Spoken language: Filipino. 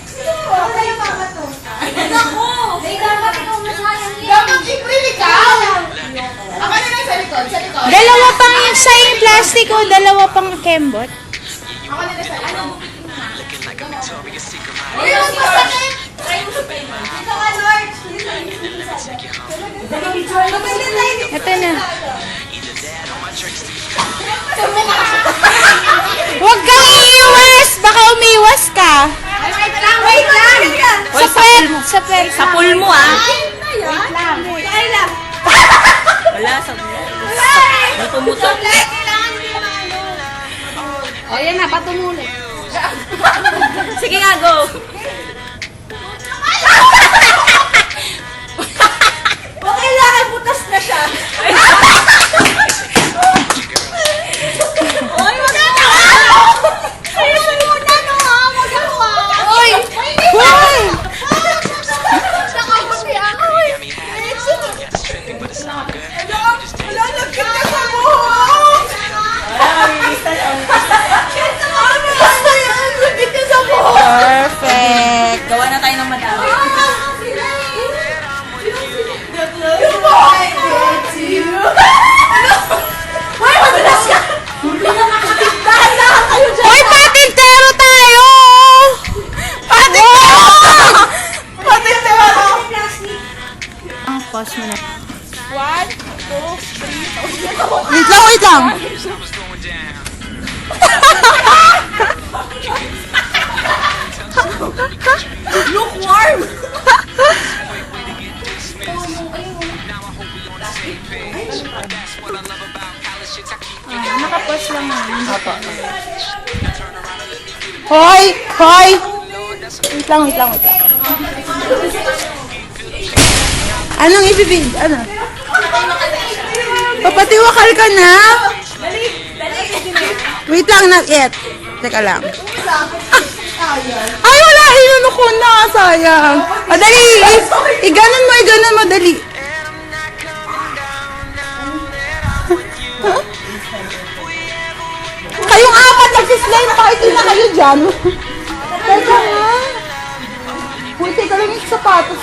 Sa'yo mama to. Ako! May dapat ikaw masayang yan. Dapat i-grill ikaw! Ako na lang sa likod, sa likod. Dalawa pang yung sa yung plastic o dalawa pang kembot. Ako na lang sa likod. Uy, yung masakit! Dito ka, Lord. Tumilin tayo dito. Ito na. Huwag kang iiwas! Baka umiwas ka. Wait lang, wait lang. Sa puwet. Sa puwet. Sa pool mo ah! Wait lang. Sakay lang. Wala, sa Pumutok. Kailangan mo yung ano. O yan na, patumuli. Sige nga, go! O kailangan butas na siya. Oy, magkatawa! Ayun muna no ha, magawa. Uy! Hoy! Nakapagay ako. Wala, nagkita sa buhok. Nagkita sa buhok. Perfect. Gawa na tayo ng madami. Hoy, madulas ka! Dahil lahat kayo dyan! Hoy, patintero tayo! Patintero! Ang pause mo na. 1, 2, 3. Wait lang, wait lang. Look warm! Nakapause lang naman. Hoy! Hoy! Wait lang, wait lang, wait lang. Anong ibibig? Ano? Papatiwakal ka na? Wait lang, not yet. Teka lang. Ay, wala! Inano ko na! Sayang. Dali! Iganon mo, dali. Kayong apat nagsislime pa, ito na kayo dyan. Teka nga. Uy, teka lang yung sapatos.